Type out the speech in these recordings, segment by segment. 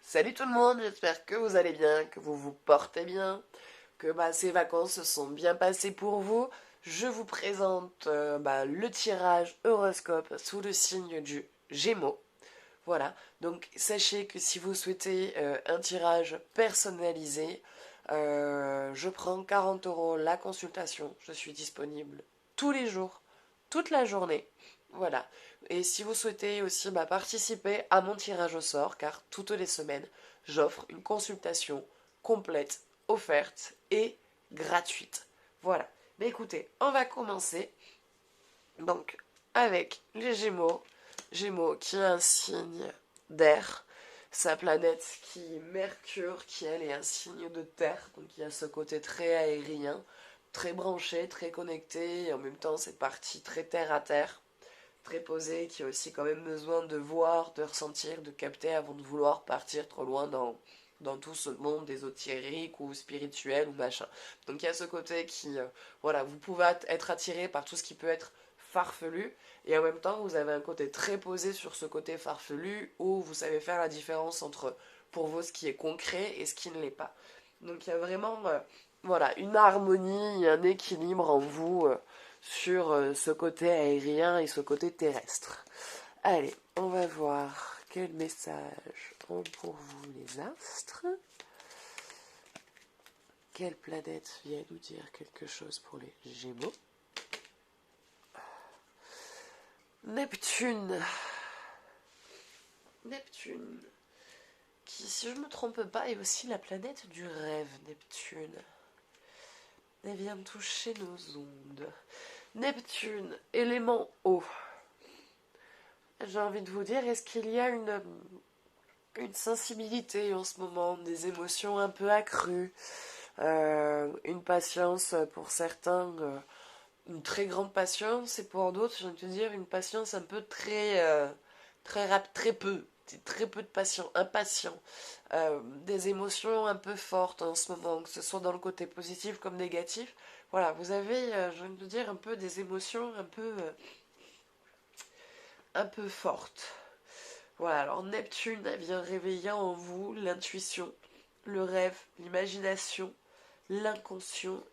Salut tout le monde, j'espère que vous allez bien, que vous vous portez bien, que ces vacances se sont bien passées pour vous. Je vous présente le tirage horoscope sous le signe du Gémeaux. Voilà, donc sachez que si vous souhaitez un tirage personnalisé, je prends 40 € la consultation. Je suis disponible tous les jours, toute la journée. Voilà. Et si vous souhaitez aussi participer à mon tirage au sort, car toutes les semaines, j'offre une consultation complète, offerte et gratuite. Voilà. Mais écoutez, on va commencer donc avec les Gémeaux. Gémeaux qui est un signe d'air. Sa planète qui est Mercure, qui elle est un signe de terre. Donc il y a ce côté très aérien, très branché, très connecté. Et en même temps, c'est parti très terre à terre, très posé, qui a aussi quand même besoin de voir, de ressentir, de capter avant de vouloir partir trop loin dans tout ce monde ésotérique ou spirituel ou machin. Donc il y a ce côté qui, voilà, vous pouvez être attiré par tout ce qui peut être farfelu, et en même temps vous avez un côté très posé sur ce côté farfelu où vous savez faire la différence entre, pour vous, ce qui est concret et ce qui ne l'est pas. Donc il y a vraiment voilà, une harmonie, un équilibre en vous sur ce côté aérien et ce côté terrestre. Allez, on va voir quel message ont pour vous les astres. Quelle planète vient nous dire quelque chose pour les Gémeaux? Neptune. Neptune, qui, si je ne me trompe pas, est aussi la planète du rêve, Neptune. Elle vient toucher nos ondes. Neptune, élément eau. J'ai envie de vous dire, est-ce qu'il y a une sensibilité en ce moment, des émotions un peu accrues, une patience pour certains, une très grande patience, et pour d'autres, j'ai envie de te dire, une patience un peu très rapide, très peu de patience, impatient, des émotions un peu fortes en ce moment, que ce soit dans le côté positif comme négatif. Voilà, vous avez, j'ai envie de dire, un peu des émotions un peu fortes. Voilà, alors Neptune, elle vient réveiller en vous l'intuition, le rêve, l'imagination, l'inconscient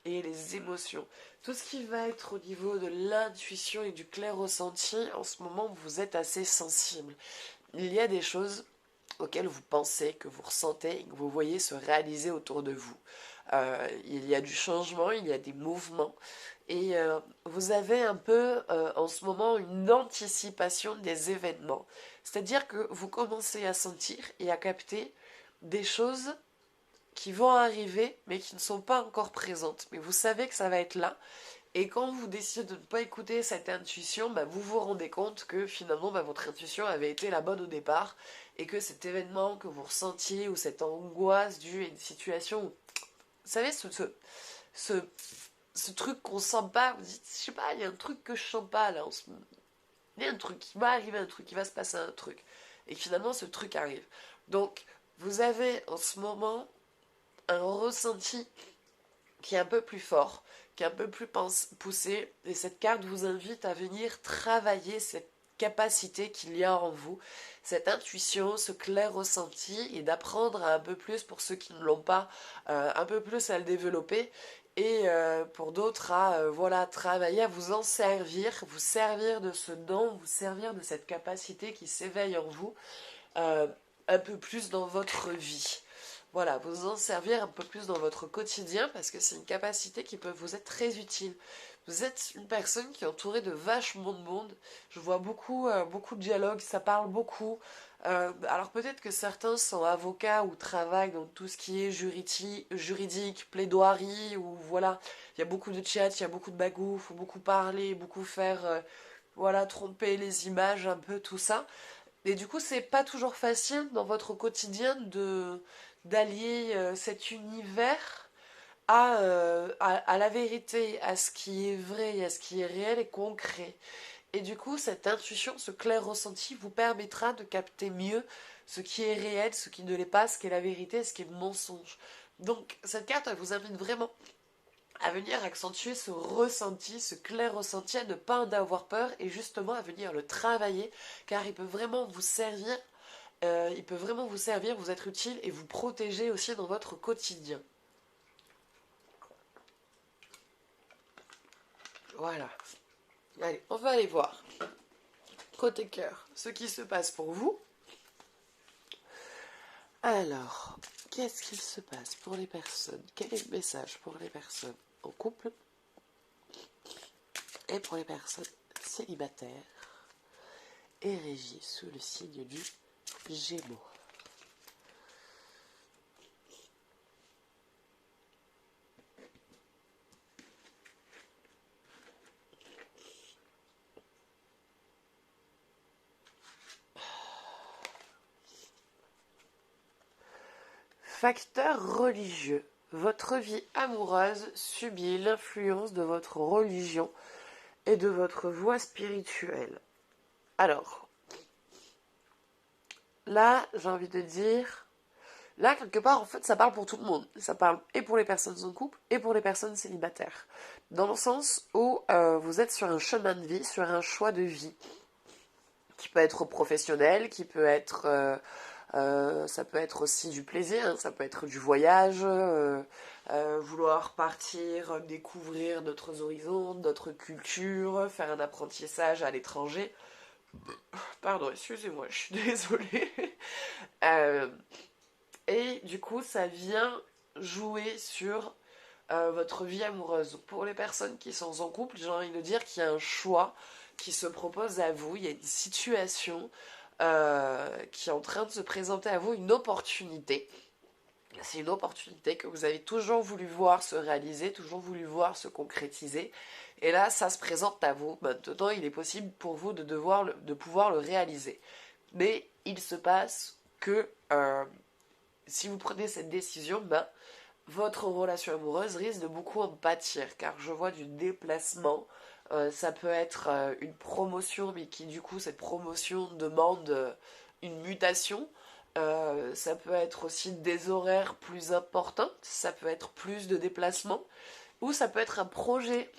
et les émotions. Tout ce qui va être au niveau de l'intuition et du clair ressenti, en ce moment, vous êtes assez sensible. Il y a des choses auxquelles vous pensez, que vous ressentez et que vous voyez se réaliser autour de vous. Il y a du changement, il y a des mouvements, et vous avez un peu en ce moment une anticipation des événements. C'est-à-dire que vous commencez à sentir et à capter des choses qui vont arriver mais qui ne sont pas encore présentes. Mais vous savez que ça va être là. Et quand vous décidez de ne pas écouter cette intuition, vous vous rendez compte que finalement votre intuition avait été la bonne au départ, et que cet événement que vous ressentiez ou cette angoisse due à une situation, vous savez, ce, ce truc qu'on sent pas, vous dites, je sais pas, il y a un truc que je sens pas là, il y a un truc qui va arriver, un truc qui va se passer, un truc. Et finalement ce truc arrive. Donc vous avez en ce moment un ressenti qui est un peu plus fort, qui est un peu plus poussé, et cette carte vous invite à venir travailler cette capacité qu'il y a en vous, cette intuition, ce clair ressenti, et d'apprendre à un peu plus, pour ceux qui ne l'ont pas, un peu plus à le développer, et pour d'autres à voilà, travailler, à vous en servir, vous servir de ce don, vous servir de cette capacité qui s'éveille en vous euh, un peu plus dans votre vie. Voilà, vous en servir un peu plus dans votre quotidien, parce que c'est une capacité qui peut vous être très utile. Vous êtes une personne qui est entourée de vachement de monde. Je vois beaucoup de dialogues, ça parle beaucoup. Alors peut-être que certains sont avocats ou travaillent dans tout ce qui est juridique, plaidoirie, ou voilà. Il y a beaucoup de chat, il y a beaucoup de bagou, il faut beaucoup parler, beaucoup faire, voilà, tromper les images, un peu tout ça. Et du coup, c'est pas toujours facile dans votre quotidien d'allier cet univers à la vérité, à ce qui est vrai, à ce qui est réel et concret. Et du coup, cette intuition, ce clair ressenti vous permettra de capter mieux ce qui est réel, ce qui ne l'est pas, ce qui est la vérité, ce qui est le mensonge. Donc, cette carte, elle vous invite vraiment à venir accentuer ce ressenti, ce clair ressenti, à ne pas en avoir peur, et justement à venir le travailler, car il peut vraiment vous servir Il peut vraiment vous servir, vous être utile et vous protéger aussi dans votre quotidien. Voilà. Allez, on va aller voir. Côté cœur, ce qui se passe pour vous. Alors, qu'est-ce qu'il se passe pour les personnes? Quel est le message pour les personnes en couple et pour les personnes célibataires et régies sous le signe du Gémeaux? Facteur religieux. Votre vie amoureuse subit l'influence de votre religion et de votre voie spirituelle. Alors, là, j'ai envie de dire, là, quelque part, en fait, ça parle pour tout le monde. Ça parle et pour les personnes en couple et pour les personnes célibataires. Dans le sens où vous êtes sur un chemin de vie, sur un choix de vie, qui peut être professionnel, qui peut être... ça peut être aussi du plaisir, hein, ça peut être du voyage, vouloir partir, découvrir d'autres horizons, d'autres cultures, faire un apprentissage à l'étranger. Pardon, excusez-moi, je suis désolée. Euh, et du coup, ça vient jouer sur votre vie amoureuse. Pour les personnes qui sont en couple, j'ai envie de dire qu'il y a un choix qui se propose à vous, il y a une situation qui est en train de se présenter à vous, une opportunité. C'est une opportunité que vous avez toujours voulu voir se réaliser, toujours voulu voir se concrétiser. Et là, ça se présente à vous. Maintenant, il est possible pour vous de pouvoir le réaliser. Mais il se passe que si vous prenez cette décision, votre relation amoureuse risque de beaucoup en pâtir, car je vois du déplacement. Ça peut être une promotion, mais qui du coup, cette promotion demande une mutation. Ça peut être aussi des horaires plus importants, ça peut être plus de déplacements, ou ça peut être un projet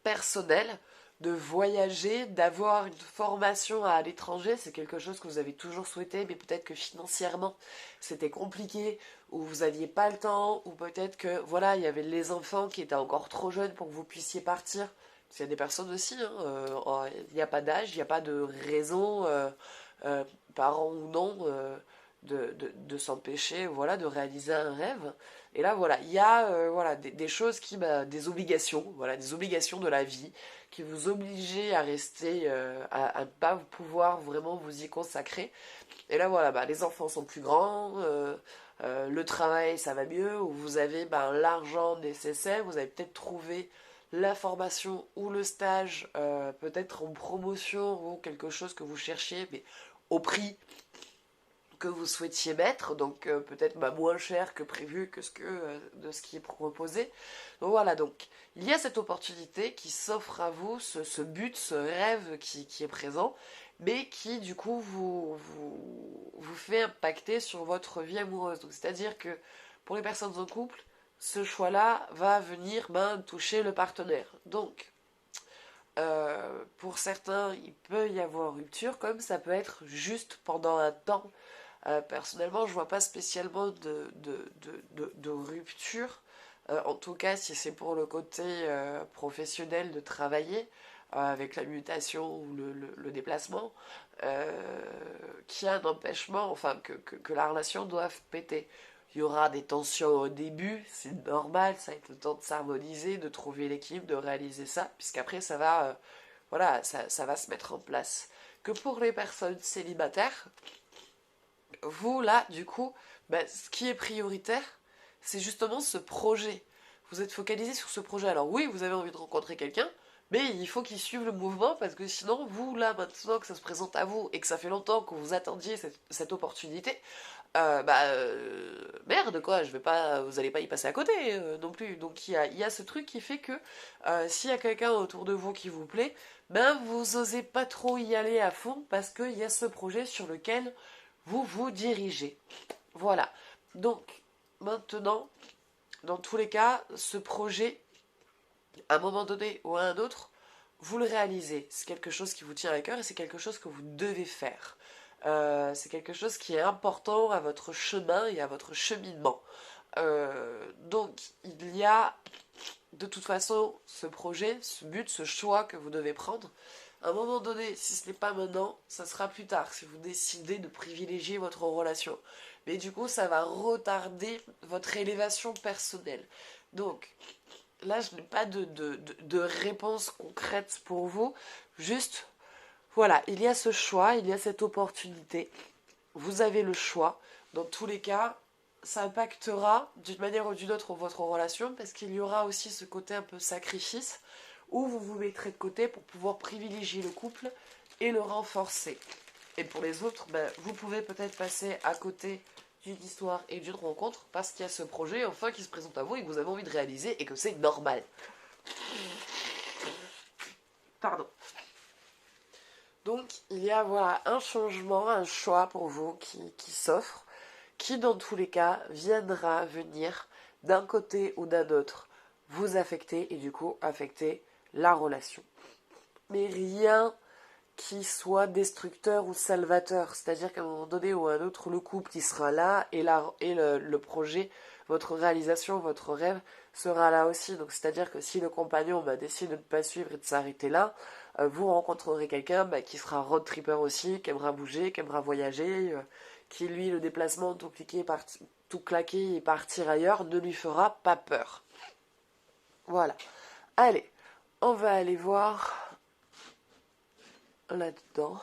personnel de voyager, d'avoir une formation à l'étranger. C'est quelque chose que vous avez toujours souhaité, mais peut-être que financièrement c'était compliqué, ou vous n'aviez pas le temps, ou peut-être que voilà, il y avait les enfants qui étaient encore trop jeunes pour que vous puissiez partir. Parce qu'il y a des personnes aussi, hein, il n'y a pas d'âge, il n'y a pas de raison, parents ou non, de s'empêcher, voilà, de réaliser un rêve. Et là, voilà, il y a voilà, des choses des obligations, voilà, des obligations de la vie qui vous obligent à rester, à ne pas pouvoir vraiment vous y consacrer. Et là, voilà, les enfants sont plus grands, le travail, ça va mieux, ou vous avez l'argent nécessaire, vous avez peut-être trouvé la formation ou le stage, peut-être en promotion ou quelque chose que vous cherchiez, mais au prix que vous souhaitiez mettre, donc peut-être moins cher que prévu de ce qui est proposé. Donc voilà, donc il y a cette opportunité qui s'offre à vous, ce but, ce rêve qui est présent, mais qui du coup vous fait impacter sur votre vie amoureuse. Donc c'est-à-dire que pour les personnes en couple, ce choix-là va venir toucher le partenaire. Donc pour certains, il peut y avoir rupture, comme ça peut être juste pendant un temps. Personnellement, je vois pas spécialement de rupture. En tout cas, si c'est pour le côté professionnel de travailler, avec la mutation ou le déplacement, qu'il y a un empêchement, enfin que la relation doive péter. Il y aura des tensions au début, c'est normal, ça va être le temps de s'harmoniser, de trouver l'équilibre, de réaliser ça, puisqu'après ça va, voilà, ça va se mettre en place. Que pour les personnes célibataires, vous, là, du coup, ce qui est prioritaire, c'est justement ce projet. Vous êtes focalisé sur ce projet. Alors oui, vous avez envie de rencontrer quelqu'un, mais il faut qu'il suive le mouvement, parce que sinon, vous, là, maintenant que ça se présente à vous, et que ça fait longtemps que vous attendiez cette opportunité, merde, quoi, vous allez pas y passer à côté non plus. Donc il y a ce truc qui fait que s'il y a quelqu'un autour de vous qui vous plaît, vous osez pas trop y aller à fond, parce qu'il y a ce projet sur lequel vous vous dirigez. Voilà. Donc, maintenant, dans tous les cas, ce projet, à un moment donné ou à un autre, vous le réalisez. C'est quelque chose qui vous tient à cœur et c'est quelque chose que vous devez faire. C'est quelque chose qui est important à votre chemin et à votre cheminement. Donc, il y a de toute façon ce projet, ce but, ce choix que vous devez prendre. À un moment donné, si ce n'est pas maintenant, ça sera plus tard, si vous décidez de privilégier votre relation. Mais du coup, ça va retarder votre élévation personnelle. Donc, là, je n'ai pas de réponse concrète pour vous. Juste, voilà, il y a ce choix, il y a cette opportunité. Vous avez le choix. Dans tous les cas, ça impactera d'une manière ou d'une autre votre relation parce qu'il y aura aussi ce côté un peu sacrifice où vous vous mettrez de côté pour pouvoir privilégier le couple et le renforcer. Et pour les autres, vous pouvez peut-être passer à côté d'une histoire et d'une rencontre parce qu'il y a ce projet enfin qui se présente à vous et que vous avez envie de réaliser et que c'est normal. Pardon. Donc il y a voilà un changement, un choix pour vous qui s'offre, qui dans tous les cas viendra venir d'un côté ou d'un autre vous affecter et du coup affecter la relation. Mais rien qui soit destructeur ou salvateur, c'est-à-dire qu'à un moment donné ou à un autre, le couple qui sera là et le projet, votre réalisation, votre rêve sera là aussi. Donc c'est-à-dire que si le compagnon décide de ne pas suivre et de s'arrêter là, vous rencontrerez quelqu'un qui sera road tripper aussi, qui aimera bouger, qui aimera voyager, qui lui le déplacement tout claquer et partir ailleurs ne lui fera pas peur. Voilà. Allez, on va aller voir là-dedans.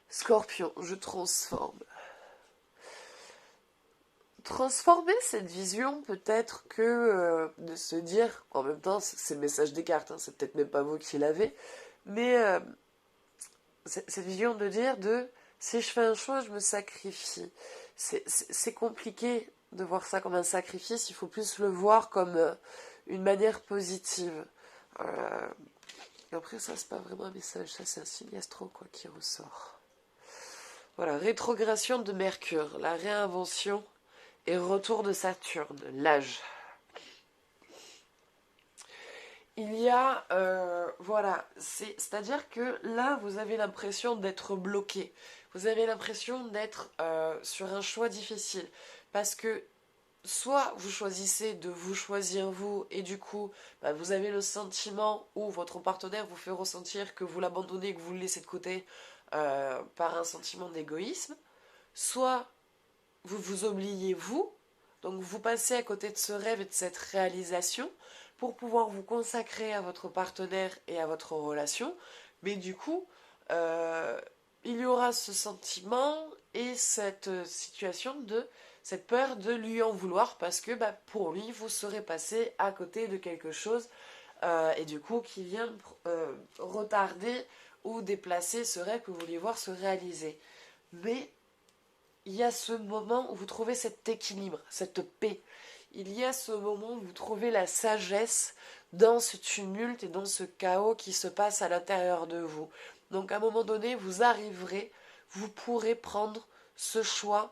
Scorpion, je transforme. Transformer cette vision, peut-être que de se dire, en même temps, c'est le message des cartes, c'est peut-être même pas vous qui l'avez, mais cette vision de dire si je fais un choix, je me sacrifie. C'est compliqué de voir ça comme un sacrifice, il faut plus le voir comme une manière positive. Après, ça, c'est pas vraiment un message, ça, c'est un signe astro qui ressort. Voilà, rétrogradation de Mercure, la réinvention et retour de Saturne, l'âge. Il y a, voilà, c'est-à-dire que là, vous avez l'impression d'être bloqué. Vous avez l'impression d'être sur un choix difficile. Parce que soit vous choisissez de vous choisir vous et du coup, vous avez le sentiment où votre partenaire vous fait ressentir que vous l'abandonnez, que vous le laissez de côté par un sentiment d'égoïsme. Soit vous vous oubliez vous, donc vous passez à côté de ce rêve et de cette réalisation pour pouvoir vous consacrer à votre partenaire et à votre relation, mais du coup, il y aura ce sentiment et cette situation cette peur de lui en vouloir parce que pour lui, vous serez passé à côté de quelque chose et du coup qui vient retarder ou déplacer ce rêve que vous vouliez voir se réaliser. Mais il y a ce moment où vous trouvez cet équilibre, cette paix. Il y a ce moment où vous trouvez la sagesse dans ce tumulte et dans ce chaos qui se passe à l'intérieur de vous. Donc à un moment donné, vous arriverez, vous pourrez prendre ce choix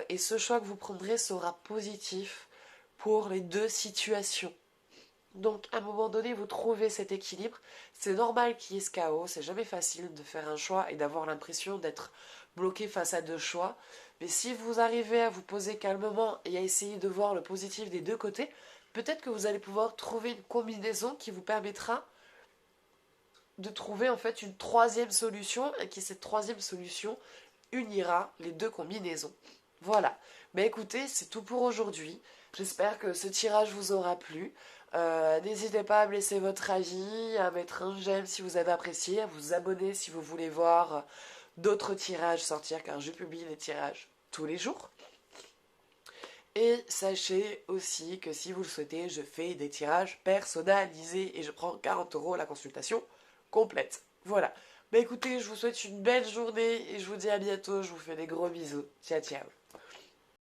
et ce choix que vous prendrez sera positif pour les deux situations. Donc à un moment donné, vous trouvez cet équilibre. C'est normal qu'il y ait ce chaos, c'est jamais facile de faire un choix et d'avoir l'impression d'être bloqué face à deux choix. Mais si vous arrivez à vous poser calmement et à essayer de voir le positif des deux côtés, peut-être que vous allez pouvoir trouver une combinaison qui vous permettra de trouver en fait une troisième solution et que cette troisième solution unira les deux combinaisons. Voilà. Mais écoutez, c'est tout pour aujourd'hui. J'espère que ce tirage vous aura plu. N'hésitez pas à me laisser votre avis, à mettre un j'aime si vous avez apprécié, à vous abonner si vous voulez voir d'autres tirages sortir, car je publie des tirages tous les jours. Et sachez aussi que si vous le souhaitez, je fais des tirages personnalisés et je prends 40 € la consultation complète. Voilà. Écoutez, je vous souhaite une belle journée et je vous dis à bientôt. Je vous fais des gros bisous. Ciao, ciao.